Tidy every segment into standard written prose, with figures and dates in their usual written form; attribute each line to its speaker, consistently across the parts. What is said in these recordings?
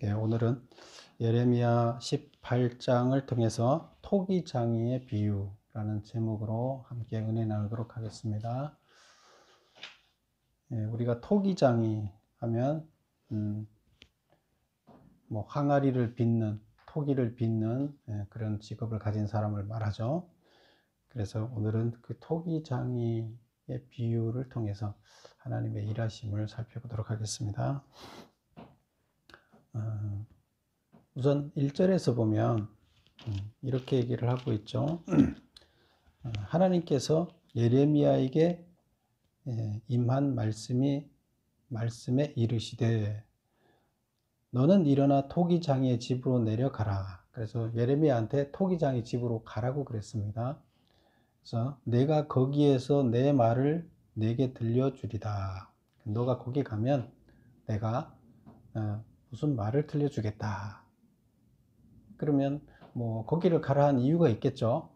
Speaker 1: 오늘은 예레미야 18장을 통해서 토기장이의 비유라는 제목으로 함께 은혜 나누도록 하겠습니다. 우리가 토기장이 하면 항아리를 빚는, 토기를 빚는 그런 직업을 가진 사람을 말하죠. 그래서 오늘은 그 토기장이의 비유를 통해서 하나님의 일하심을 살펴보도록 하겠습니다. 우선 1절에서 보면 이렇게 얘기를 하고 있죠. 하나님께서 예레미야에게 임한 말씀에 이르시되 너는 일어나 토기장이의 집으로 내려가라. 그래서 예레미야한테 토기장이 집으로 가라고 그랬습니다. 그래서 내가 거기에서 내 말을 내게 들려주리다. 너가 거기 가면 내가 무슨 말을 들려주겠다. 그러면 거기를 가라 한 이유가 있겠죠.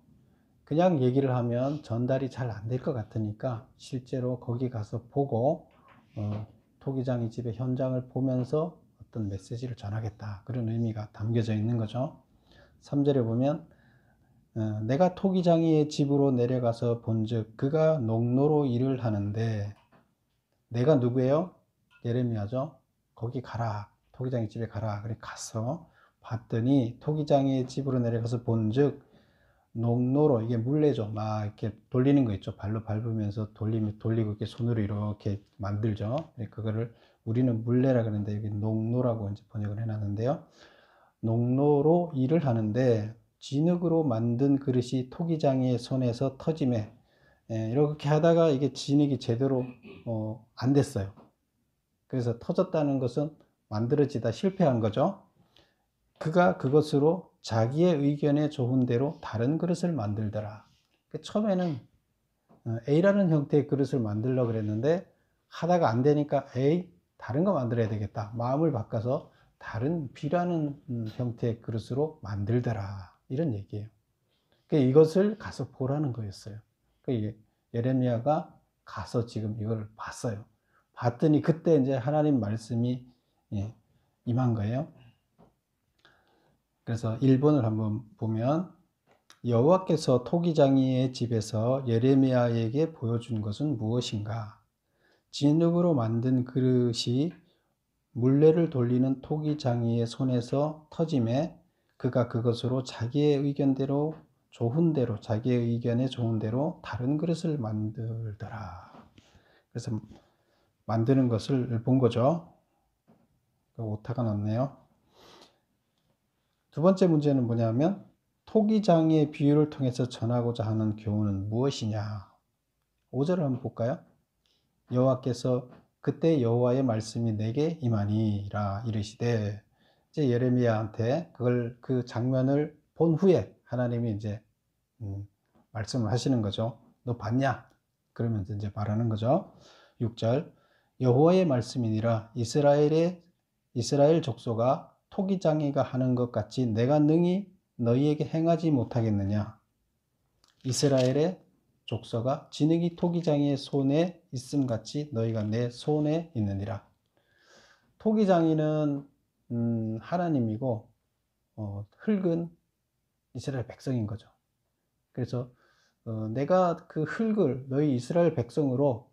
Speaker 1: 그냥 얘기를 하면 전달이 잘 안 될 것 같으니까 실제로 거기 가서 보고 토기장이 집의 현장을 보면서 어떤 메시지를 전하겠다, 그런 의미가 담겨져 있는 거죠. 3절에 보면 내가 토기장이의 집으로 내려가서 본즉 그가 농로로 일을 하는데, 내가 누구예요? 예레미야죠. 거기 가라, 토기장이 집에 가라. 그래 가서 봤더니 토기장이의 집으로 내려가서 본즉 농로로, 이게 물레죠. 막 이렇게 돌리는 거 있죠. 발로 밟으면서 돌리고 이렇게 손으로 이렇게 만들죠. 그거를 우리는 물레라 그러는데 여기 농로라고 이제 번역을 해놨는데요. 농로로 일을 하는데 진흙으로 만든 그릇이 토기장이의 손에서 터짐에, 이렇게 하다가 이게 진흙이 제대로 안 됐어요. 그래서 터졌다는 것은 만들어지다 실패한 거죠. 그가 그것으로 자기의 의견에 좋은 대로 다른 그릇을 만들더라. 처음에는 A라는 형태의 그릇을 만들려고 그랬는데 하다가 안 되니까 다른 거 만들어야 되겠다. 마음을 바꿔서 다른 B라는 형태의 그릇으로 만들더라. 이런 얘기예요. 이것을 가서 보라는 거였어요. 예레미야가 가서 지금 이걸 봤어요. 봤더니 그때 이제 하나님 말씀이 임한 거예요. 그래서 1번을 한번 보면, 여호와께서 토기장이의 집에서 예레미야에게 보여준 것은 무엇인가? 진흙으로 만든 그릇이 물레를 돌리는 토기장이의 손에서 터짐에 그가 그것으로 자기의 의견대로 자기의 의견에 좋은 대로 다른 그릇을 만들더라. 그래서 만드는 것을 본 거죠. 오타가 났네요. 두 번째 문제는 뭐냐면, 토기장이의 비유를 통해서 전하고자 하는 교훈은 무엇이냐? 5절을 한번 볼까요? 여호와께서 그때 여호와의 말씀이 내게 임하니라 이르시되, 이제 예레미야한테 그 장면을 본 후에 하나님이 이제 말씀을 하시는 거죠. 너 봤냐? 그러면서 이제 말하는 거죠. 6절, 여호와의 말씀이니라 이스라엘 족속아 토기장이가 하는 것 같이 내가 능히 너희에게 행하지 못하겠느냐? 이스라엘의 족속아 진흙이 토기장이의 손에 있음 같이 너희가 내 손에 있느니라. 토기장이는 하나님이고 흙은 이스라엘 백성인 거죠. 그래서 내가 그 흙을 너희 이스라엘 백성으로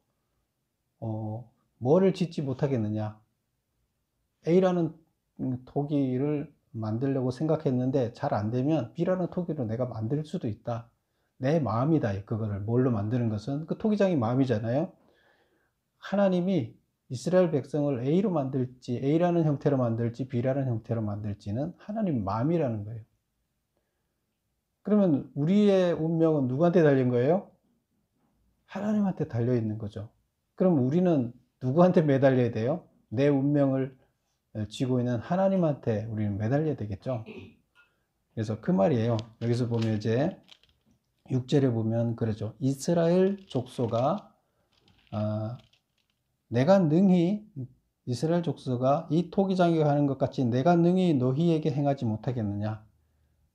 Speaker 1: 뭐를 짓지 못하겠느냐? A라는 토기를 만들려고 생각했는데 잘 안 되면 B라는 토기로 내가 만들 수도 있다. 내 마음이다. 그거를 뭘로 만드는 것은 그 토기장이 마음이잖아요. 하나님이 이스라엘 백성을 A로 만들지, A라는 형태로 만들지, B라는 형태로 만들지는 하나님 마음이라는 거예요. 그러면 우리의 운명은 누구한테 달린 거예요? 하나님한테 달려 있는 거죠. 그럼 우리는 누구한테 매달려야 돼요? 내 운명을 쥐고 있는 하나님한테 우리는 매달려야 되겠죠. 그래서 그 말이에요. 여기서 보면 이제 6절에 보면 그러죠. 이스라엘 족속아 내가 능히, 이스라엘 족속아 이 토기장이가 하는 것 같이 내가 능히 너희에게 행하지 못하겠느냐?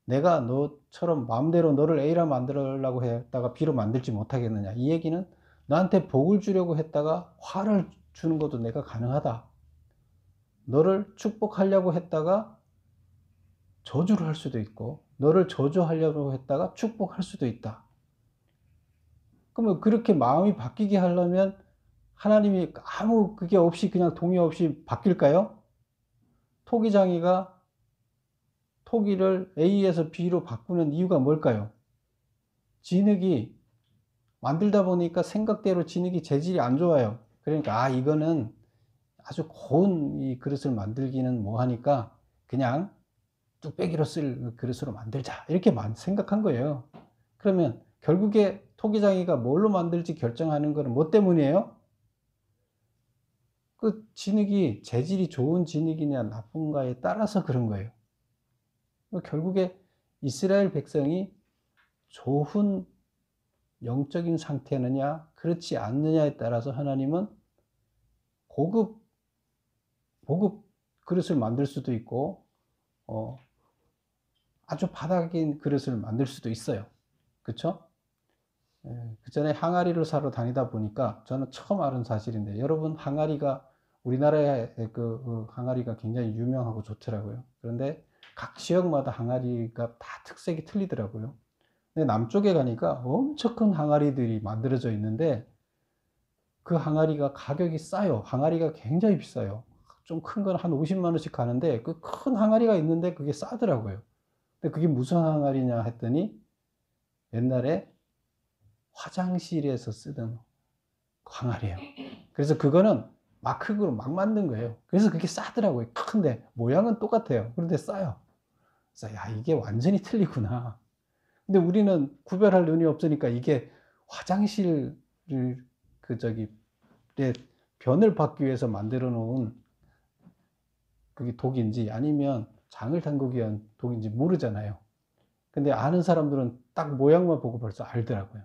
Speaker 1: 내가 너처럼 마음대로 너를 A로 만들려고 했다가 B로 만들지 못하겠느냐? 이 얘기는 너한테 복을 주려고 했다가 화를 주는 것도 내가 가능하다. 너를 축복하려고 했다가 저주를 할 수도 있고, 너를 저주하려고 했다가 축복할 수도 있다. 그러면 그렇게 마음이 바뀌게 하려면 하나님이 아무 그게 없이 그냥 동의 없이 바뀔까요? 토기장이가 토기를 A에서 B로 바꾸는 이유가 뭘까요? 진흙이 만들다 보니까 생각대로 진흙이 재질이 안 좋아요. 그러니까 이거는 아주 고운 이 그릇을 만들기는 뭐 하니까 그냥 뚝배기로 쓸 그릇으로 만들자, 이렇게 생각한 거예요. 그러면 결국에 토기장이가 뭘로 만들지 결정하는 거는 뭐 때문이에요? 그 진흙이 재질이 좋은 진흙이냐 나쁜가에 따라서 그런 거예요. 결국에 이스라엘 백성이 좋은 영적인 상태느냐 그렇지 않느냐에 따라서 하나님은 고급 그릇을 만들 수도 있고 아주 바닥인 그릇을 만들 수도 있어요. 그쵸? 그 전에 항아리를 사러 다니다 보니까 저는 처음 알은 사실인데, 여러분 항아리가 우리나라의 그 항아리가 굉장히 유명하고 좋더라고요. 그런데 각 지역마다 항아리가 다 특색이 틀리더라고요. 근데 남쪽에 가니까 엄청 큰 항아리들이 만들어져 있는데 그 항아리가 가격이 싸요. 항아리가 굉장히 비싸요. 좀 큰 건 한 50만 원씩 가는데 그 큰 항아리가 있는데 그게 싸더라고요. 근데 그게 무슨 항아리냐 했더니 옛날에 화장실에서 쓰던 항아리예요. 그래서 그거는 막 흙으로 막 만든 거예요. 그래서 그게 싸더라고요. 큰데 모양은 똑같아요. 그런데 싸요. 그래서 이게 완전히 틀리구나. 근데 우리는 구별할 눈이 없으니까 이게 화장실을 변을 받기 위해서 만들어 놓은 그게 독인지 아니면 장을 담그기 위한 독인지 모르잖아요. 근데 아는 사람들은 딱 모양만 보고 벌써 알더라고요.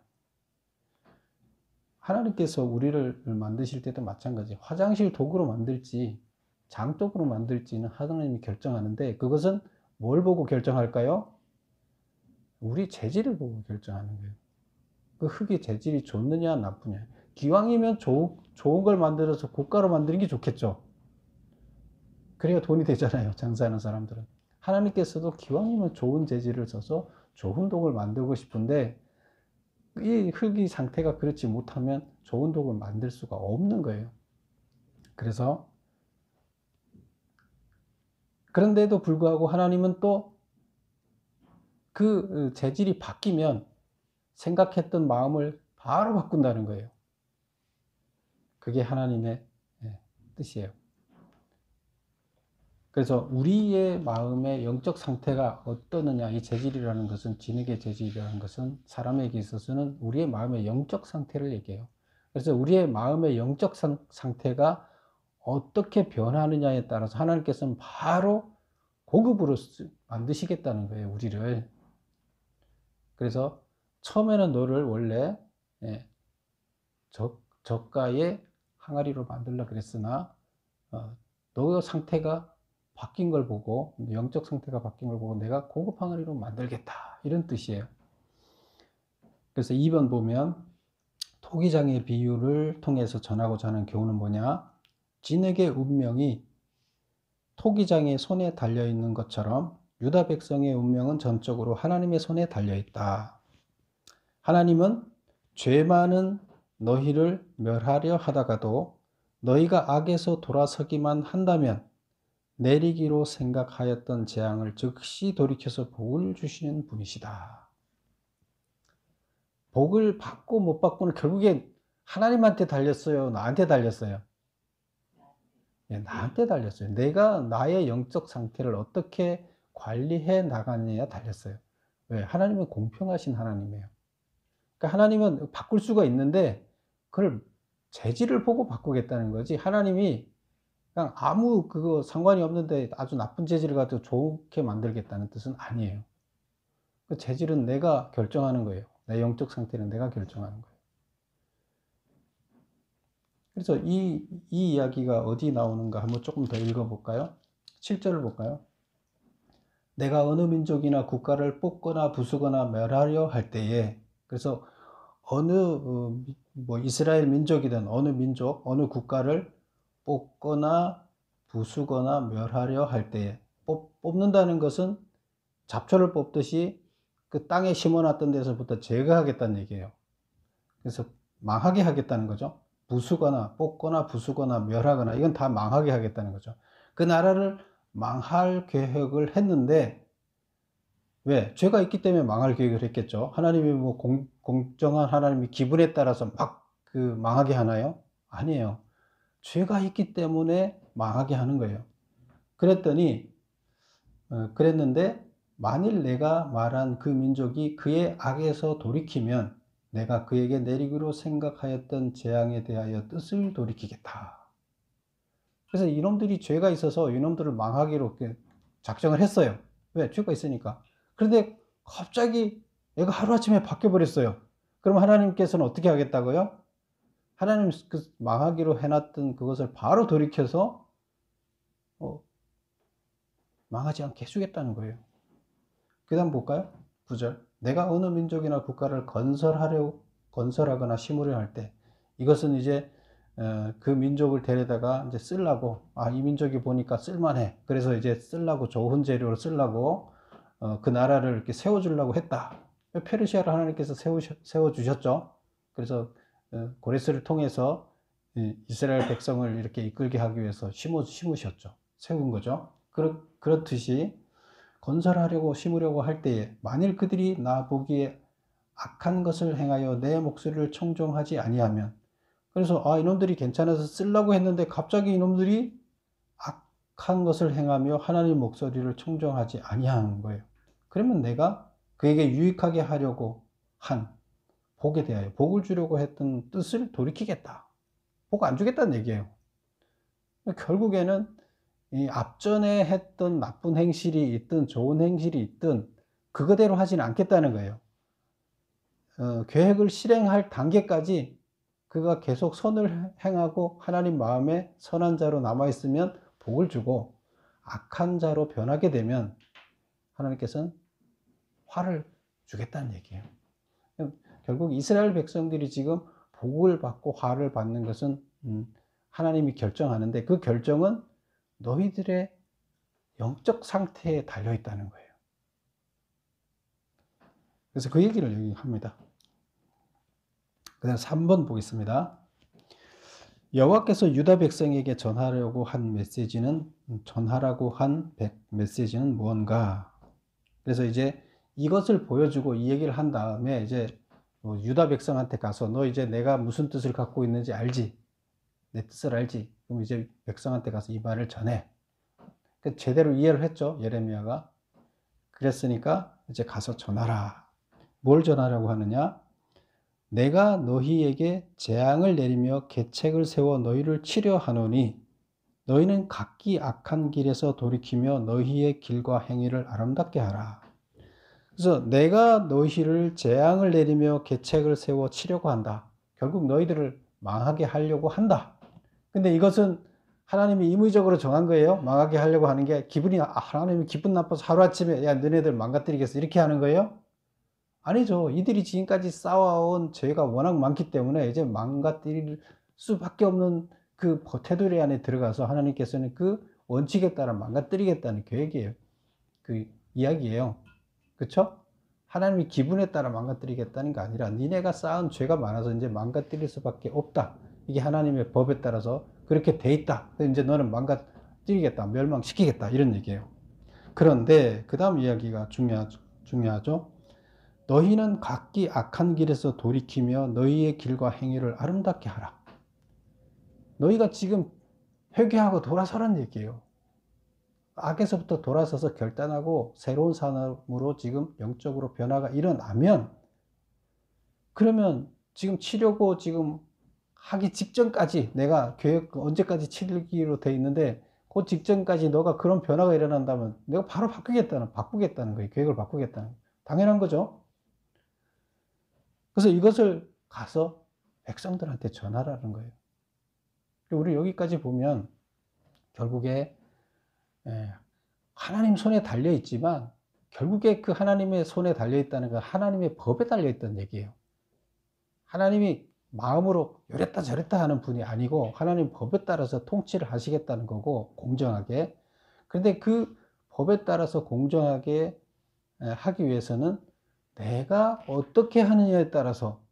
Speaker 1: 하나님께서 우리를 만드실 때도 마찬가지. 화장실 도구로 만들지 장독으로 만들지는 하나님이 결정하는데, 그것은 뭘 보고 결정할까요? 우리 재질을 보고 결정하는 거예요. 그 흙의 재질이 좋느냐 나쁘냐. 기왕이면 좋은 걸 만들어서 고가로 만드는 게 좋겠죠. 그래야 돈이 되잖아요, 장사하는 사람들은. 하나님께서도 기왕이면 좋은 재질을 써서 좋은 독을 만들고 싶은데 이 흙의 상태가 그렇지 못하면 좋은 독을 만들 수가 없는 거예요. 그래서 그런데도 불구하고 하나님은 또 그 재질이 바뀌면 생각했던 마음을 바로 바꾼다는 거예요. 그게 하나님의 뜻이에요. 그래서 우리의 마음의 영적 상태가 어떠느냐, 이 재질이라는 것은, 진흙의 재질이라는 것은 사람에게 있어서는 우리의 마음의 영적 상태를 얘기해요. 그래서 우리의 마음의 영적 상태가 어떻게 변하느냐에 따라서 하나님께서는 바로 고급으로 만드시겠다는 거예요, 우리를. 그래서 처음에는 너를 원래 저가의 항아리로 만들려고 그랬으나 너 상태가 바뀐 걸 보고, 영적 상태가 바뀐 걸 보고 내가 고급 항아리로 만들겠다, 이런 뜻이에요. 그래서 2번 보면 토기장의 비유를 통해서 전하고자 하는 교훈은 뭐냐? 진흙의 운명이 토기장의 손에 달려있는 것처럼 유다 백성의 운명은 전적으로 하나님의 손에 달려있다. 하나님은 죄 많은 너희를 멸하려 하다가도 너희가 악에서 돌아서기만 한다면 내리기로 생각하였던 재앙을 즉시 돌이켜서 복을 주시는 분이시다. 복을 받고 못 받고는 결국엔 하나님한테 달렸어요? 나한테 달렸어요? 나한테 달렸어요. 내가 나의 영적 상태를 어떻게 관리해 나가느냐에 달렸어요. 왜? 하나님은 공평하신 하나님이에요. 그러니까 하나님은 바꿀 수가 있는데 그걸 재질을 보고 바꾸겠다는 거지, 하나님이 그냥 아무 그거 상관이 없는데 아주 나쁜 재질을 가지고 좋게 만들겠다는 뜻은 아니에요. 그 재질은 내가 결정하는 거예요. 내 영적 상태는 내가 결정하는 거예요. 그래서 이 이야기가 어디 나오는가 한번 조금 더 읽어볼까요? 7절을 볼까요? 내가 어느 민족이나 국가를 뽑거나 부수거나 멸하려 할 때에, 그래서 어느 뭐 이스라엘 민족이든 어느 민족, 어느 국가를 뽑거나 부수거나 멸하려 할 때에, 뽑는다는 것은 잡초를 뽑듯이 그 땅에 심어놨던 데서부터 제거하겠다는 얘기예요. 그래서 망하게 하겠다는 거죠. 부수거나 뽑거나 부수거나 멸하거나 이건 다 망하게 하겠다는 거죠. 그 나라를 망할 계획을 했는데, 왜? 죄가 있기 때문에 망할 계획을 했겠죠. 하나님이 뭐 공정한 하나님이 기분에 따라서 막 그 망하게 하나요? 아니에요. 죄가 있기 때문에 망하게 하는 거예요. 그랬더니 그랬는데, 만일 내가 말한 그 민족이 그의 악에서 돌이키면 내가 그에게 내리기로 생각하였던 재앙에 대하여 뜻을 돌이키겠다. 그래서 이놈들이 죄가 있어서 이놈들을 망하기로 작정을 했어요. 왜? 죄가 있으니까. 그런데 갑자기 얘가 하루아침에 바뀌어버렸어요. 그럼 하나님께서는 어떻게 하겠다고요? 하나님 그 망하기로 해놨던 그것을 바로 돌이켜서 망하지 않게 해주겠다는 거예요. 그 다음 볼까요? 9절. 내가 어느 민족이나 국가를 건설하거나 심으려 할 때, 이것은 이제 그 민족을 데려다가 이제 쓰려고, 이 민족이 보니까 쓸만해. 그래서 이제 쓰려고, 좋은 재료를 쓰려고 그 나라를 이렇게 세워주려고 했다. 페르시아를 하나님께서 세워주셨죠. 그래서 고레스를 통해서 이스라엘 백성을 이렇게 이끌게 하기 위해서 심으셨죠. 세운 거죠. 그렇듯이 건설하려고 심으려고 할 때에 만일 그들이 나 보기에 악한 것을 행하여 내 목소리를 청종하지 아니하면, 그래서 이놈들이 괜찮아서 쓰려고 했는데 갑자기 이놈들이 악한 것을 행하며 하나님 목소리를 청종하지 아니하는 거예요. 그러면 내가 그에게 유익하게 하려고 한 복에 대하여, 복을 주려고 했던 뜻을 돌이키겠다. 복 안 주겠다는 얘기예요. 결국에는 이 앞전에 했던 나쁜 행실이 있든 좋은 행실이 있든 그거대로 하지는 않겠다는 거예요. 계획을 실행할 단계까지 그가 계속 선을 행하고 하나님 마음에 선한 자로 남아있으면 복을 주고, 악한 자로 변하게 되면 하나님께서는 화를 주겠다는 얘기예요. 결국 이스라엘 백성들이 지금 복을 받고 화를 받는 것은 하나님이 결정하는데, 그 결정은 너희들의 영적 상태에 달려 있다는 거예요. 그래서 그 얘기를 여기 합니다. 그 다음 3번 보겠습니다. 여호와께서 유다 백성에게 전하라고 한 메시지는 무언가? 그래서 이제 이것을 보여주고 이 얘기를 한 다음에 이제 유다 백성한테 가서 너 이제 내가 무슨 뜻을 갖고 있는지 알지? 내 뜻을 알지? 그럼 이제 백성한테 가서 이 말을 전해. 제대로 이해를 했죠, 예레미야가. 그랬으니까 이제 가서 전하라. 뭘 전하라고 하느냐? 내가 너희에게 재앙을 내리며 계책을 세워 너희를 치려 하노니 너희는 각기 악한 길에서 돌이키며 너희의 길과 행위를 아름답게 하라. 그래서 내가 너희를 재앙을 내리며 계책을 세워 치려고 한다. 결국 너희들을 망하게 하려고 한다. 근데 이것은 하나님이 임의적으로 정한 거예요. 망하게 하려고 하는 게, 하나님이 기분 나빠서 하루아침에 야 너네들 망가뜨리겠어 이렇게 하는 거예요? 아니죠. 이들이 지금까지 쌓아온 죄가 워낙 많기 때문에 이제 망가뜨릴 수밖에 없는 그 테두리 안에 들어가서 하나님께서는 그 원칙에 따라 망가뜨리겠다는 계획이에요. 그 이야기예요. 그렇죠? 하나님이 기분에 따라 망가뜨리겠다는 게 아니라 니네가 쌓은 죄가 많아서 이제 망가뜨릴 수밖에 없다. 이게 하나님의 법에 따라서 그렇게 돼 있다. 이제 너는 망가뜨리겠다, 멸망시키겠다, 이런 얘기예요. 그런데 그 다음 이야기가 중요하죠. 너희는 각기 악한 길에서 돌이키며 너희의 길과 행위를 아름답게 하라. 너희가 지금 회개하고 돌아서라는 얘기예요. 악에서부터 돌아서서 결단하고 새로운 사람으로 지금 영적으로 변화가 일어나면, 그러면 지금 치려고 지금 하기 직전까지, 내가 계획 언제까지 치르기로 돼 있는데 그 직전까지 너가 그런 변화가 일어난다면 내가 바로 바꾸겠다는 거예요. 계획을 바꾸겠다는 거예요. 당연한 거죠. 그래서 이것을 가서 백성들한테 전하라는 거예요. 우리 여기까지 보면 결국에 하나님 손에 달려 있지만, 결국에 그 하나님의 손에 달려 있다는 건 하나님의 법에 달려 있다는 얘기예요. 하나님이 마음으로 요랬다 저랬다 하는 분이 아니고 하나님 법에 따라서 통치를 하시겠다는 거고, 공정하게. 그런데 그 법에 따라서 공정하게 하기 위해서는 내가 어떻게 하느냐에 따라서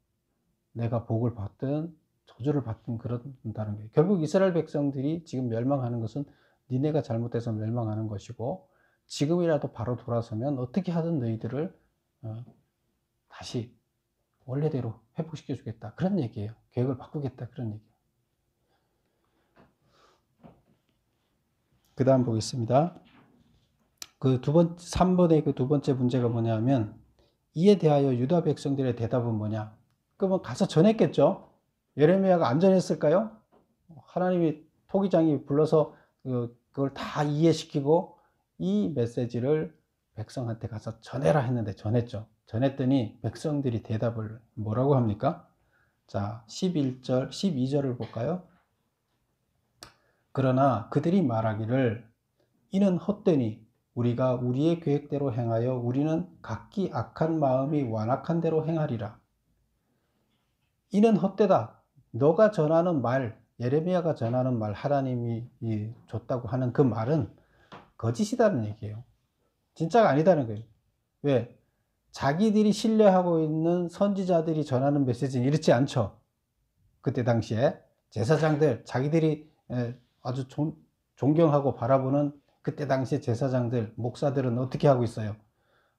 Speaker 1: 내가 복을 받든 저주를 받든 그런다는 거예요. 결국 이스라엘 백성들이 지금 멸망하는 것은 니네가 잘못해서 멸망하는 것이고, 지금이라도 바로 돌아서면 어떻게 하든 너희들을 다시 원래대로 회복시켜 주겠다, 그런 얘기예요. 계획을 바꾸겠다, 그런 얘기예요. 그 다음 보겠습니다. 그 3번의 그 두 번째 문제가 뭐냐면, 이에 대하여 유다 백성들의 대답은 뭐냐? 그러면 가서 전했겠죠? 예레미야가 안 전했을까요? 하나님이 토기장이 불러서 그걸 다 이해시키고 이 메시지를 백성한테 가서 전해라 했는데 전했죠. 전했더니 백성들이 대답을 뭐라고 합니까? 자, 11절, 12절을 볼까요? 그러나 그들이 말하기를 이는 헛되니 우리가 우리의 계획대로 행하여 우리는 각기 악한 마음이 완악한 대로 행하리라. 이는 헛되다. 너가 전하는 말, 예레미야가 전하는 말, 하나님이 줬다고 하는 그 말은 거짓이라는 얘기예요. 진짜가 아니다는 거예요. 왜? 자기들이 신뢰하고 있는 선지자들이 전하는 메시지는 이렇지 않죠. 그때 당시에 제사장들, 자기들이 아주 존경하고 바라보는 그때 당시 제사장들, 목사들은 어떻게 하고 있어요?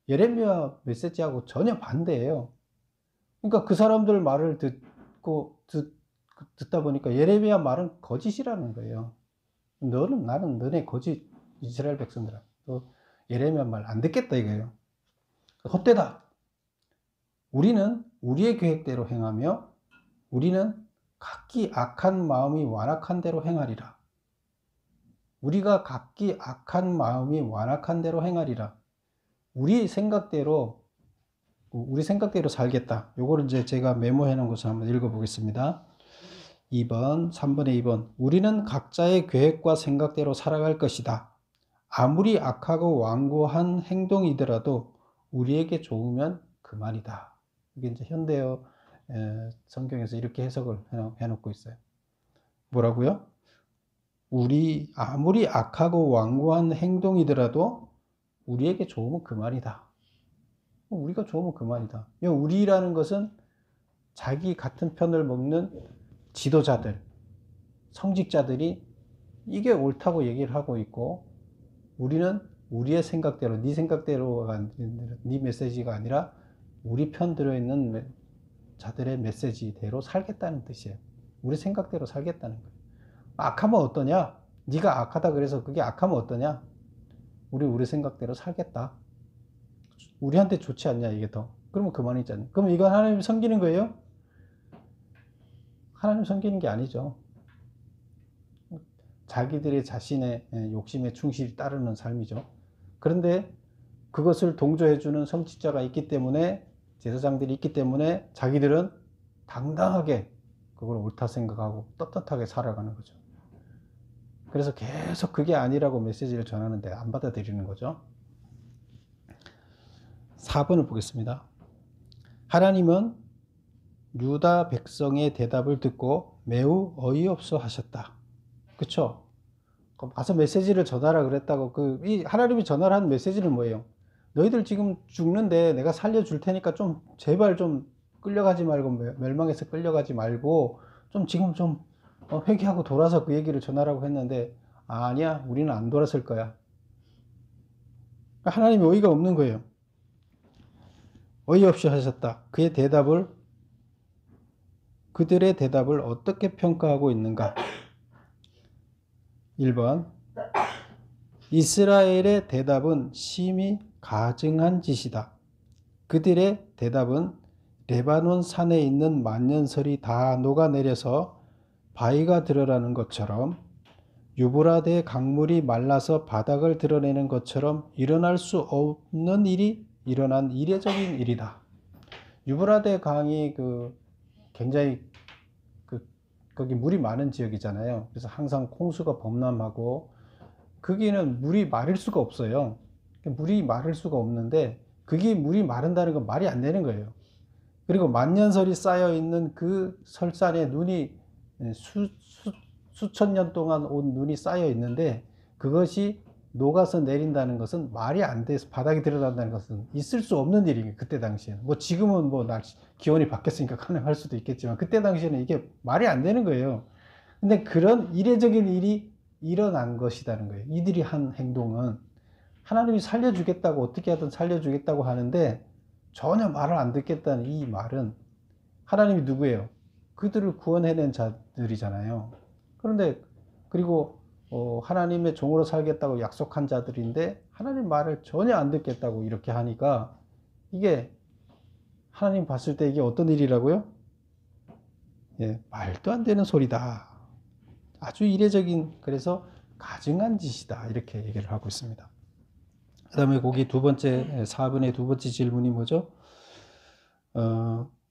Speaker 1: 예레미야 메시지하고 전혀 반대예요. 그러니까 그 사람들 말을 듣다 보니까 예레미야 말은 거짓이라는 거예요. 나는 너네 거짓 이스라엘 백성들아, 너 예레미야 말 안 듣겠다 이거예요. 헛되다. 우리는 우리의 계획대로 행하며 우리는 각기 악한 마음이 완악한 대로 행하리라. 우리가 각기 악한 마음이 완악한 대로 행하리라. 우리 생각대로 살겠다. 요거를 이제 제가 메모해 놓은 것을 한번 읽어 보겠습니다. 2번, 3번에 2번. 우리는 각자의 계획과 생각대로 살아갈 것이다. 아무리 악하고 완고한 행동이더라도 우리에게 좋으면 그만이다. 이게 이제 현대어 성경에서 이렇게 해석을 해놓고 있어요. 뭐라고요? 아무리 악하고 완고한 행동이더라도 우리에게 좋으면 그만이다. 우리가 좋으면 그만이다. 우리라는 것은 자기 같은 편을 먹는 지도자들, 성직자들이 이게 옳다고 얘기를 하고 있고, 우리는 우리의 생각대로, 네 생각대로가 아니라, 네 메시지가 아니라 우리 편 들어있는 자들의 메시지대로 살겠다는 뜻이에요. 우리 생각대로 살겠다는 거예요. 악하면 어떠냐? 네가 악하다 그래서 그게 악하면 어떠냐? 우리 생각대로 살겠다. 우리한테 좋지 않냐 이게 더. 그러면 그만이잖아요. 그럼 이거 하나님 섬기는 거예요? 하나님 섬기는 게 아니죠. 자기들의 자신의 욕심에 충실히 따르는 삶이죠. 그런데 그것을 동조해주는 성직자가 있기 때문에, 제사장들이 있기 때문에 자기들은 당당하게 그걸 옳다 생각하고 떳떳하게 살아가는 거죠. 그래서 계속 그게 아니라고 메시지를 전하는데 안 받아들이는 거죠. 4번을 보겠습니다. 하나님은 유다 백성의 대답을 듣고 매우 어이없어 하셨다. 그쵸? 가서 메시지를 전하라 그랬다고, 이 하나님이 전하라는 메시지는 뭐예요? 너희들 지금 죽는데 내가 살려줄 테니까 좀 제발 좀 끌려가지 말고, 멸망해서 끌려가지 말고 지금 회개하고 돌아서 그 얘기를 전하라고 했는데, 아니야, 우리는 안 돌아설 거야. 하나님이 어이가 없는 거예요. 어이없이 하셨다. 그들의 대답을 어떻게 평가하고 있는가? 1번. 이스라엘의 대답은 심히 가증한 짓이다. 그들의 대답은 레바논 산에 있는 만년설이 다 녹아내려서 바위가 드러나는 것처럼, 유브라데 강물이 말라서 바닥을 드러내는 것처럼 일어날 수 없는 일이 일어난 이례적인 일이다. 유브라데 강이 굉장히 거기 물이 많은 지역이잖아요. 그래서 항상 홍수가 범람하고, 거기는 물이 마를 수가 없어요. 물이 마를 수가 없는데, 그게 물이 마른다는 건 말이 안 되는 거예요. 그리고 만년설이 쌓여 있는 그 설산에 눈이 수천 년 동안 온 눈이 쌓여 있는데 그것이 녹아서 내린다는 것은 말이 안 돼서 바닥에 들어간다는 것은 있을 수 없는 일이에요. 그때 당시에는. 뭐 지금은 뭐 기온이 바뀌었으니까 가능할 수도 있겠지만 그때 당시에는 이게 말이 안 되는 거예요. 근데 그런 이례적인 일이 일어난 것이라는 거예요. 이들이 한 행동은 하나님이 살려주겠다고 어떻게 하든 살려주겠다고 하는데 전혀 말을 안 듣겠다는 이 말은 하나님이 누구예요? 그들을 구원해낸 자들이잖아요. 그런데 그리고 하나님의 종으로 살겠다고 약속한 자들인데 하나님 말을 전혀 안 듣겠다고 이렇게 하니까 이게 하나님 봤을 때 이게 어떤 일이라고요? 예, 말도 안 되는 소리다. 아주 이례적인 그래서 가증한 짓이다 이렇게 얘기를 하고 있습니다. 그 다음에 거기 두 번째 4번의 두 번째 질문이 뭐죠?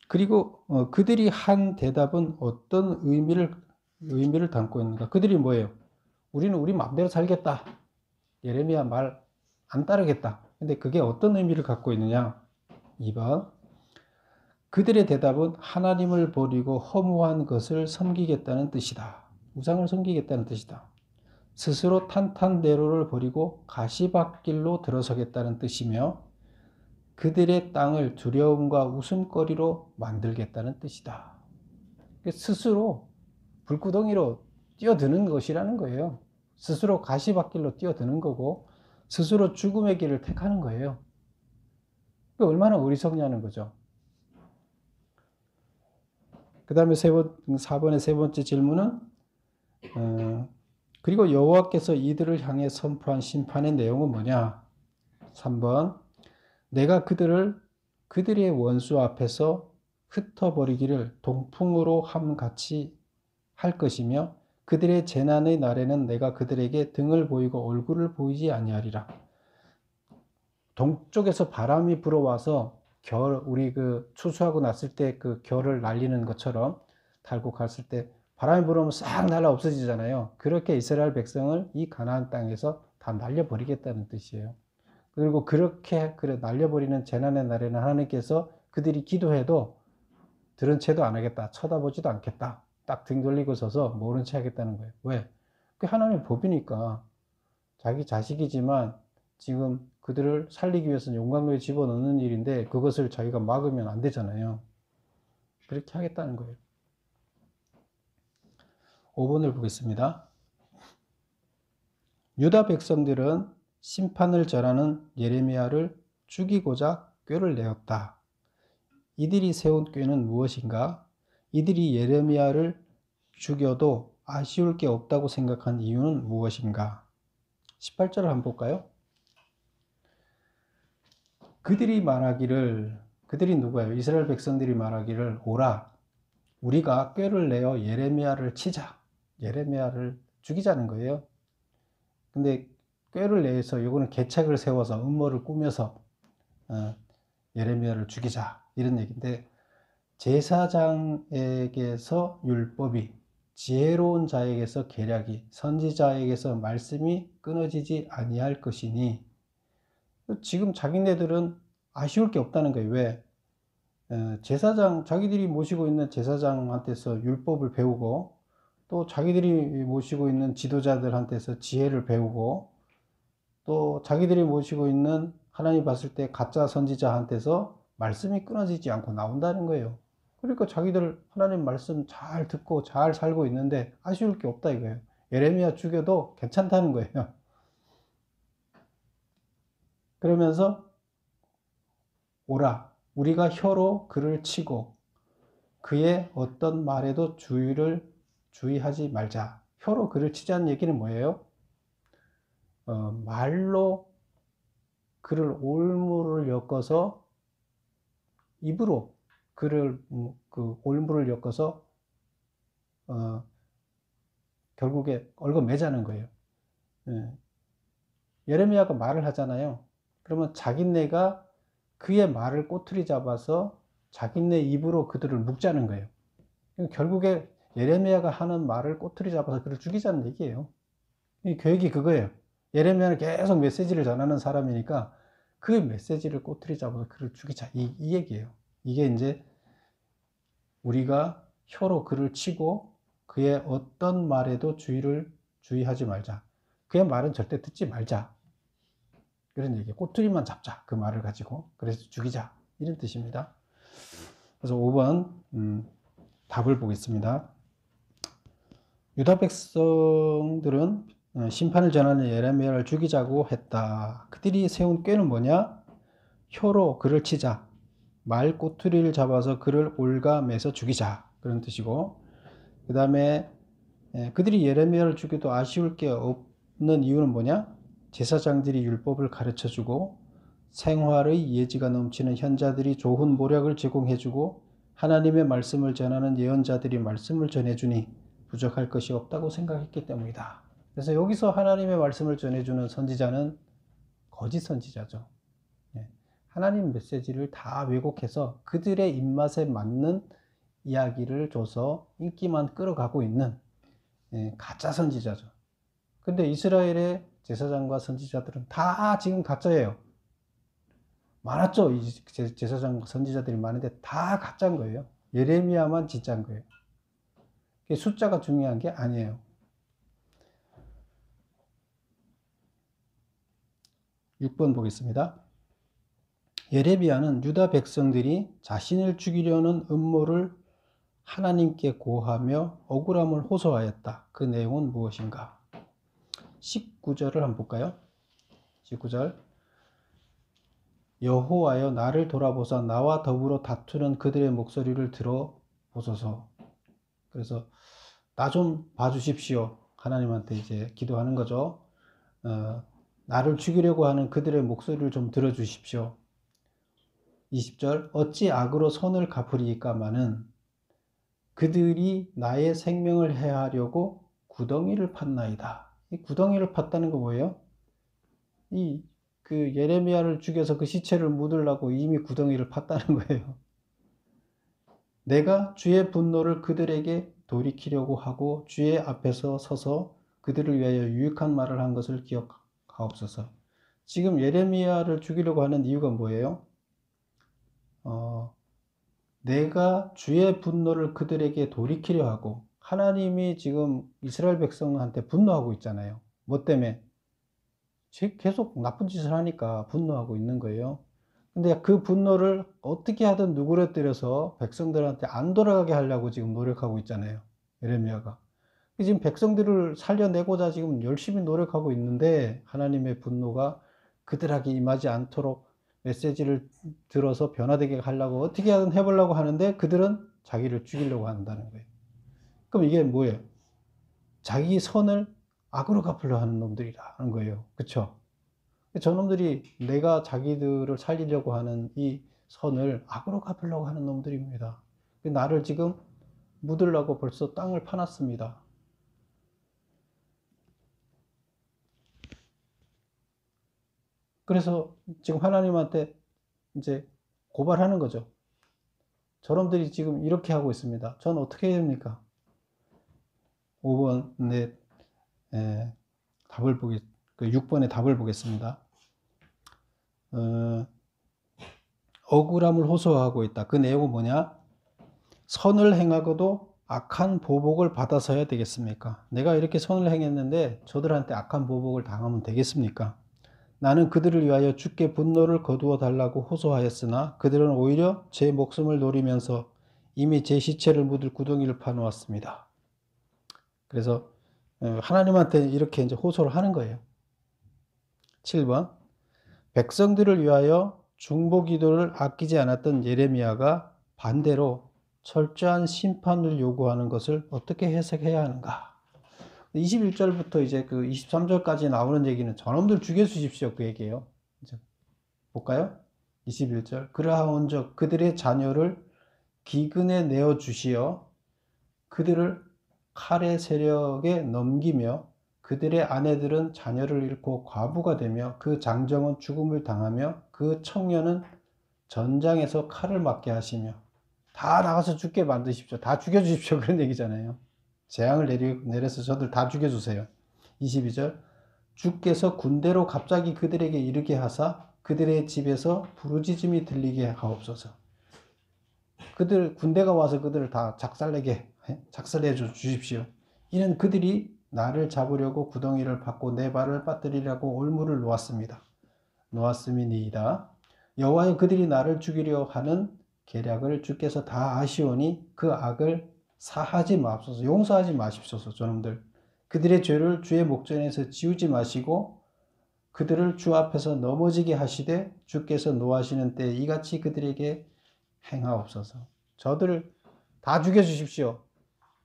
Speaker 1: 그리고 그들이 한 대답은 어떤 의미를 담고 있는가? 그들이 뭐예요? 우리는 우리 마음대로 살겠다. 예레미야 말 안 따르겠다. 근데 그게 어떤 의미를 갖고 있느냐? 2번. 그들의 대답은 하나님을 버리고 허무한 것을 섬기겠다는 뜻이다. 우상을 섬기겠다는 뜻이다. 스스로 탄탄대로를 버리고 가시밭길로 들어서겠다는 뜻이며 그들의 땅을 두려움과 웃음거리로 만들겠다는 뜻이다. 스스로 불구덩이로 뛰어드는 것이라는 거예요. 스스로 가시밭길로 뛰어드는 거고 스스로 죽음의 길을 택하는 거예요. 얼마나 어리석냐는 거죠. 그 다음에 4번의 세 번째 질문은 그리고 여호와께서 이들을 향해 선포한 심판의 내용은 뭐냐? 3번 내가 그들의 원수 앞에서 흩어버리기를 동풍으로 함같이 할 것이며 그들의 재난의 날에는 내가 그들에게 등을 보이고 얼굴을 보이지 아니하리라. 동쪽에서 바람이 불어와서 우리 추수하고 났을 때 그 겨를 날리는 것처럼 달고 갔을 때 바람이 불어오면 싹 날아 없어지잖아요. 그렇게 이스라엘 백성을 이 가나안 땅에서 다 날려버리겠다는 뜻이에요. 그리고 그렇게 날려버리는 재난의 날에는 하나님께서 그들이 기도해도 들은 채도 안 하겠다. 쳐다보지도 않겠다. 딱 등 돌리고 서서 모른 채 하겠다는 거예요. 왜? 그게 하나님의 법이니까. 자기 자식이지만 지금 그들을 살리기 위해서는 용광로에 집어넣는 일인데 그것을 자기가 막으면 안 되잖아요. 그렇게 하겠다는 거예요. 5번을 보겠습니다. 유다 백성들은 심판을 전하는 예레미야를 죽이고자 꾀를 내었다. 이들이 세운 꾀는 무엇인가? 이들이 예레미야를 죽여도 아쉬울 게 없다고 생각한 이유는 무엇인가? 18절을 한번 볼까요? 그들이 누구예요? 이스라엘 백성들이 말하기를 오라 우리가 꾀를 내어 예레미야를 치자. 예레미야를 죽이자는 거예요. 근데 꾀를 내서 이거는 계책을 세워서 음모를 꾸며서 예레미야를 죽이자 이런 얘기인데 제사장에게서 율법이 지혜로운 자에게서 계략이 선지자에게서 말씀이 끊어지지 아니할 것이니 지금 자기네들은 아쉬울 게 없다는 거예요. 왜? 자기들이 모시고 있는 제사장한테서 율법을 배우고 또 자기들이 모시고 있는 지도자들한테서 지혜를 배우고 또 자기들이 모시고 있는 하나님 봤을 때 가짜 선지자한테서 말씀이 끊어지지 않고 나온다는 거예요. 그러니까 자기들 하나님 말씀 잘 듣고 잘 살고 있는데 아쉬울 게 없다 이거예요. 예레미야 죽여도 괜찮다는 거예요. 그러면서 오라 우리가 혀로 그를 치고 그의 어떤 말에도 주의하지 말자. 혀로 그를 치자는 얘기는 뭐예요? 말로 그를 올무를 엮어서 입으로 그를 올무를 엮어서 결국에 얽어매자는 거예요. 예레미야가 말을 하잖아요. 그러면 자기네가 그의 말을 꼬투리 잡아서 자기네 입으로 그들을 묶자는 거예요. 결국에 예레미야가 하는 말을 꼬투리 잡아서 그를 죽이자는 얘기예요. 이 계획이 그거예요. 예레미야는 계속 메시지를 전하는 사람이니까 그 메시지를 꼬투리 잡아서 그를 죽이자 이 얘기예요. 이게 이제 우리가 혀로 그를 치고 그의 어떤 말에도 주의하지 말자. 그의 말은 절대 듣지 말자. 그런 얘기. 꼬투리만 잡자. 그 말을 가지고. 그래서 죽이자. 이런 뜻입니다. 그래서 5번 답을 보겠습니다. 유다 백성들은 심판을 전하는 예레미야를 죽이자고 했다. 그들이 세운 꾀는 뭐냐? 혀로 그를 치자. 말 꼬투리를 잡아서 그를 올가매서 죽이자. 그런 뜻이고, 그 다음에 그들이 예레미야를 죽여도 아쉬울 게 없는 이유는 뭐냐? 제사장들이 율법을 가르쳐주고 생활의 예지가 넘치는 현자들이 좋은 모략을 제공해주고 하나님의 말씀을 전하는 예언자들이 말씀을 전해주니 부족할 것이 없다고 생각했기 때문이다. 그래서 여기서 하나님의 말씀을 전해주는 선지자는 거짓 선지자죠. 하나님 메시지를 다 왜곡해서 그들의 입맛에 맞는 이야기를 줘서 인기만 끌어가고 있는 가짜 선지자죠. 근데 이스라엘의 제사장과 선지자들은 다 지금 가짜예요. 많았죠. 이 제사장과 선지자들이 많은데 다 가짜인 거예요. 예레미야만 진짜인 거예요. 숫자가 중요한 게 아니에요. 6번 보겠습니다. 예레미야는 유다 백성들이 자신을 죽이려는 음모를 하나님께 고하며 억울함을 호소하였다. 그 내용은 무엇인가? 19절을 한번 볼까요? 19절. 여호와여 나를 돌아보사 나와 더불어 다투는 그들의 목소리를 들어보소서. 그래서 나 좀 봐주십시오. 하나님한테 이제 기도하는 거죠. 나를 죽이려고 하는 그들의 목소리를 좀 들어주십시오. 20절. 어찌 악으로 손을 갚으리까마는 그들이 나의 생명을 해하려고 구덩이를 팠나이다. 이 구덩이를 팠다는 거 뭐예요? 그 예레미야를 죽여서 그 시체를 묻으려고 이미 구덩이를 팠다는 거예요. 내가 주의 분노를 그들에게 돌이키려고 하고 주의 앞에서 서서 그들을 위하여 유익한 말을 한 것을 기억하옵소서. 지금 예레미야를 죽이려고 하는 이유가 뭐예요? 내가 주의 분노를 그들에게 돌이키려 하고, 하나님이 지금 이스라엘 백성한테 분노하고 있잖아요. 뭐 때문에? 계속 나쁜 짓을 하니까 분노하고 있는 거예요. 근데 그 분노를 어떻게 하든 누그러뜨려서 백성들한테 안 돌아가게 하려고 지금 노력하고 있잖아요. 예레미야가. 지금 백성들을 살려내고자 지금 열심히 노력하고 있는데 하나님의 분노가 그들에게 임하지 않도록 메시지를 들어서 변화되게 하려고 어떻게 하든 해보려고 하는데 그들은 자기를 죽이려고 한다는 거예요. 그럼 이게 뭐예요? 자기 선을 악으로 갚으려 하는 놈들이라는 거예요. 그쵸? 저놈들이 내가 자기들을 살리려고 하는 이 선을 악으로 갚으려고 하는 놈들입니다. 나를 지금 묻으려고 벌써 땅을 파놨습니다. 그래서 지금 하나님한테 이제 고발하는 거죠. 저놈들이 지금 이렇게 하고 있습니다. 전 어떻게 해야 됩니까? 5번, 답을 6번의 답을 보겠습니다. 억울함을 호소하고 있다. 그 내용은 뭐냐? 선을 행하고도 악한 보복을 받아서야 되겠습니까? 내가 이렇게 선을 행했는데 저들한테 악한 보복을 당하면 되겠습니까? 나는 그들을 위하여 주께 분노를 거두어 달라고 호소하였으나 그들은 오히려 제 목숨을 노리면서 이미 제 시체를 묻을 구덩이를 파놓았습니다. 그래서 하나님한테 이렇게 이제 호소를 하는 거예요. 7번. 백성들을 위하여 중보 기도를 아끼지 않았던 예레미야가 반대로 철저한 심판을 요구하는 것을 어떻게 해석해야 하는가? 21절부터 이제 그 23절까지 나오는 얘기는 저놈들 죽여주십시오. 그 얘기예요. 이제 볼까요? 21절. 그러하온즉 그들의 자녀를 기근에 내어 주시어 그들을 칼의 세력에 넘기며 그들의 아내들은 자녀를 잃고 과부가 되며 그 장정은 죽음을 당하며 그 청년은 전장에서 칼을 맞게 하시며 다 나가서 죽게 만드십시오. 다 죽여주십시오. 그런 얘기잖아요. 재앙을 내려서 저들 다 죽여주세요. 22절. 주께서 군대로 갑자기 그들에게 이르게 하사 그들의 집에서 부르짖음이 들리게 하옵소서. 그들 군대가 와서 그들을 다 작살내 주십시오. 이는 그들이 나를 잡으려고 구덩이를 파고 내 발을 빠뜨리려고 올무를 놓았음이니이다. 여호와여, 그들이 나를 죽이려 하는 계략을 주께서 다 아시오니 그 악을 사하지 마옵소서. 용서하지 마십소서. 저놈들 그들의 죄를 주의 목전에서 지우지 마시고 그들을 주 앞에서 넘어지게 하시되 주께서 노하시는 때에 이같이 그들에게 행하옵소서. 저들을 다 죽여주십시오.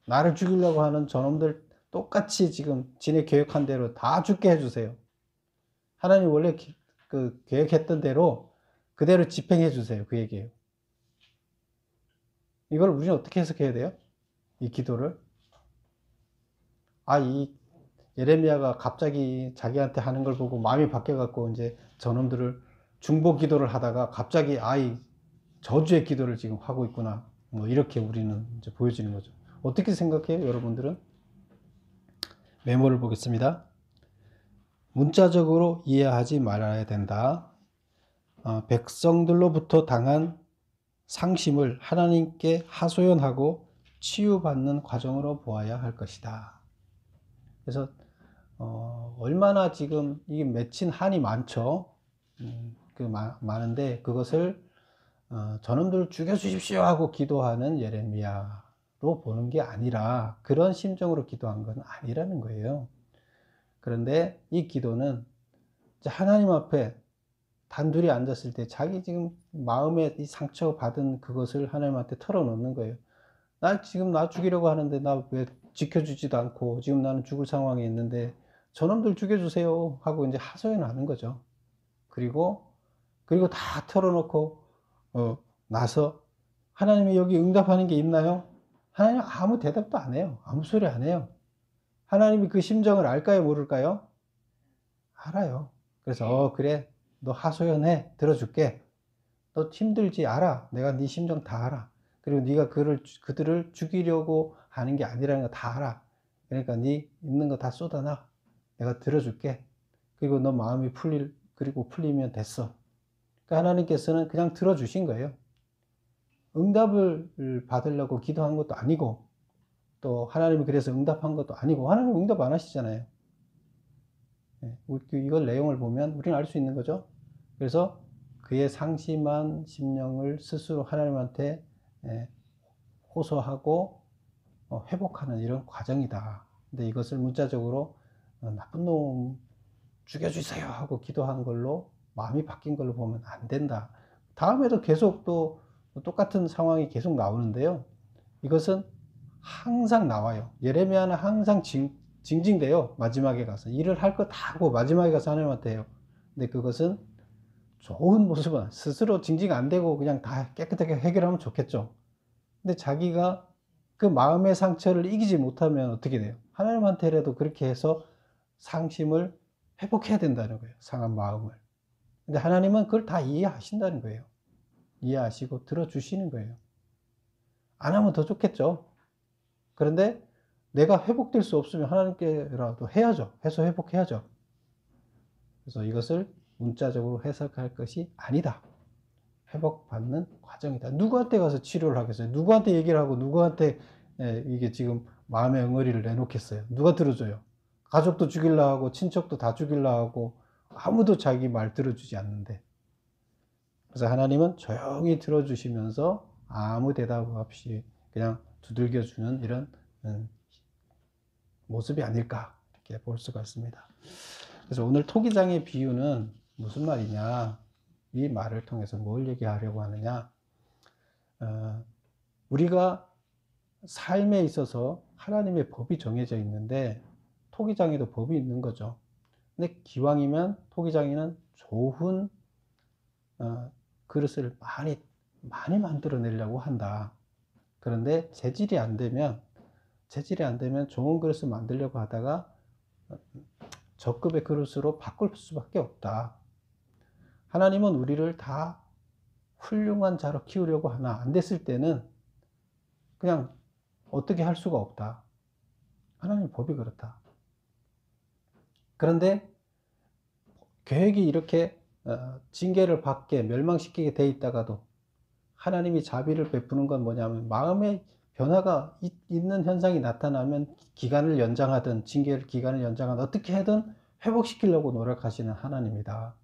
Speaker 1: 나를 죽이려고 하는 저놈들 똑같이 지금 지네 계획한 대로 다 죽게 해주세요. 하나님 원래 그 계획했던 대로 그대로 집행해 주세요. 그 얘기예요. 이걸 우리는 어떻게 해석해야 돼요? 이 기도를. 이 예레미야가 갑자기 자기한테 하는 걸 보고 마음이 바뀌어갖고 이제 저놈들을 중보 기도를 하다가 갑자기 이 저주의 기도를 지금 하고 있구나. 뭐 이렇게 우리는 이제 보여지는 거죠. 어떻게 생각해요, 여러분들은? 메모를 보겠습니다. 문자적으로 이해하지 말아야 된다. 백성들로부터 당한 상심을 하나님께 하소연하고 치유받는 과정으로 보아야 할 것이다. 그래서 얼마나 지금 이게 맺힌 한이 많죠. 많은데 그것을 저놈들 죽여주십시오 하고 기도하는 예레미야로 보는 게 아니라 그런 심정으로 기도한 건 아니라는 거예요. 그런데 이 기도는 하나님 앞에 단둘이 앉았을 때 자기 지금 마음에 이 상처받은 그것을 하나님한테 털어놓는 거예요. 지금 나 죽이려고 하는데 나 왜 지켜주지도 않고 지금 나는 죽을 상황에 있는데 저놈들 죽여주세요 하고 이제 하소연하는 거죠. 그리고 다 털어놓고 나서 하나님이 여기 응답하는 게 있나요? 하나님 아무 대답도 안 해요. 아무 소리 안 해요. 하나님이 그 심정을 알까요, 모를까요? 알아요. 그래서 그래, 너 하소연해, 들어줄게. 너 힘들지 알아. 내가 네 심정 다 알아. 그리고 네가 그들을 죽이려고 하는 게 아니라는 거 다 알아. 그러니까 네 있는 거 다 쏟아놔. 내가 들어줄게. 그리고 너 마음이 풀리면 됐어. 그러니까 하나님께서는 그냥 들어주신 거예요. 응답을 받으려고 기도한 것도 아니고 또 하나님이 그래서 응답한 것도 아니고 하나님 응답 안 하시잖아요. 이걸 내용을 보면 우리는 알 수 있는 거죠. 그래서 그의 상심한 심령을 스스로 하나님한테 호소하고 회복하는 이런 과정이다. 근데 이것을 문자적으로 나쁜 놈 죽여주세요 하고 기도한 걸로 마음이 바뀐 걸로 보면 안 된다. 다음에도 계속 또 똑같은 상황이 계속 나오는데요. 이것은 항상 나와요. 예레미야는 항상 징징대요. 마지막에 가서 일을 할 거 다 하고 마지막에 가서 하나님한테 해요. 근데 그것은 좋은 모습은 스스로 징징 안 대고 그냥 다 깨끗하게 해결하면 좋겠죠. 근데 자기가 그 마음의 상처를 이기지 못하면 어떻게 돼요? 하나님한테라도 그렇게 해서 상심을 회복해야 된다는 거예요. 상한 마음을. 근데 하나님은 그걸 다 이해하신다는 거예요. 이해하시고 들어주시는 거예요. 안 하면 더 좋겠죠. 그런데 내가 회복될 수 없으면 하나님께라도 해야죠. 해서 회복해야죠. 그래서 이것을 문자적으로 해석할 것이 아니다. 회복받는 과정이다. 누구한테 가서 치료를 하겠어요? 누구한테 얘기를 하고 누구한테 이게 지금 마음의 응어리를 내놓겠어요? 누가 들어줘요? 가족도 죽이려 하고 친척도 다 죽이려 하고 아무도 자기 말 들어주지 않는데. 그래서 하나님은 조용히 들어주시면서 아무 대답 없이 그냥 두들겨주는 이런 모습이 아닐까 이렇게 볼 수가 있습니다. 그래서 오늘 토기장의 비유는 무슨 말이냐, 이 말을 통해서 뭘 얘기하려고 하느냐, 우리가 삶에 있어서 하나님의 법이 정해져 있는데 토기장에도 법이 있는 거죠. 근데 기왕이면 토기장에는 좋은 그릇을 많이 만들어내려고 한다. 그런데 재질이 안 되면 좋은 그릇을 만들려고 하다가 저급의 그릇으로 바꿀 수밖에 없다. 하나님은 우리를 다 훌륭한 자로 키우려고 하나 안 됐을 때는 그냥 어떻게 할 수가 없다. 하나님 법이 그렇다. 그런데 계획이 이렇게 징계를 받게 멸망시키게 돼 있다가도 하나님이 자비를 베푸는 건 뭐냐면 마음의 변화가 있는 현상이 나타나면 기간을 연장하든 징계를 기간을 연장하든 어떻게 해든 회복시키려고 노력하시는 하나님이다.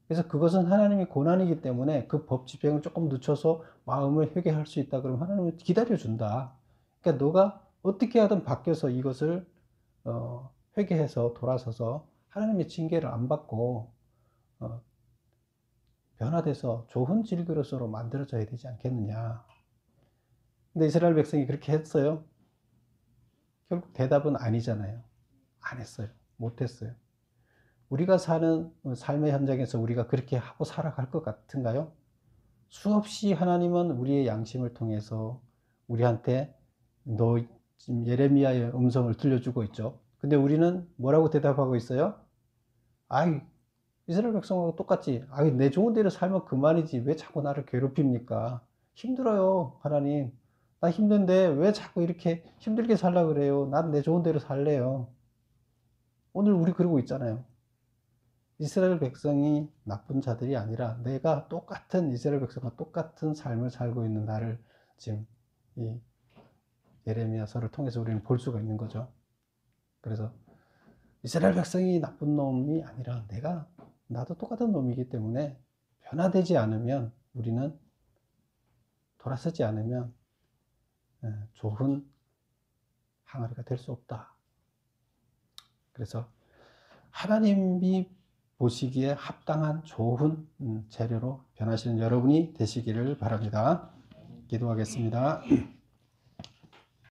Speaker 1: 그래서 그것은 하나님의 고난이기 때문에 그 법 집행을 조금 늦춰서 마음을 회개할 수 있다 그러면 하나님은 기다려준다. 그러니까 너가 어떻게 하든 바뀌어서 이것을 회개해서 돌아서서 하나님의 징계를 안 받고 변화돼서 좋은 질그릇으로 만들어져야 되지 않겠느냐. 근데 이스라엘 백성이 그렇게 했어요? 결국 대답은 아니잖아요. 안 했어요. 못 했어요. 우리가 사는 삶의 현장에서 우리가 그렇게 하고 살아갈 것 같은가요? 수없이 하나님은 우리의 양심을 통해서 우리한테 너 지금 예레미야의 음성을 들려주고 있죠. 근데 우리는 뭐라고 대답하고 있어요? 아이, 이스라엘 백성하고 똑같지. 아이, 내 좋은 대로 살면 그만이지. 왜 자꾸 나를 괴롭힙니까? 힘들어요, 하나님. 나 힘든데 왜 자꾸 이렇게 힘들게 살라 그래요? 난 내 좋은 대로 살래요. 오늘 우리 그러고 있잖아요. 이스라엘 백성이 나쁜 자들이 아니라 내가 똑같은 이스라엘 백성과 똑같은 삶을 살고 있는 나를 지금 이 예레미야서를 통해서 우리는 볼 수가 있는 거죠. 그래서 이스라엘 백성이 나쁜 놈이 아니라 나도 똑같은 놈이기 때문에 변화되지 않으면 우리는 돌아서지 않으면 좋은 항아리가 될 수 없다. 그래서 하나님이 보시기에 합당한 좋은 재료로 변하시는 여러분이 되시기를 바랍니다. 기도하겠습니다.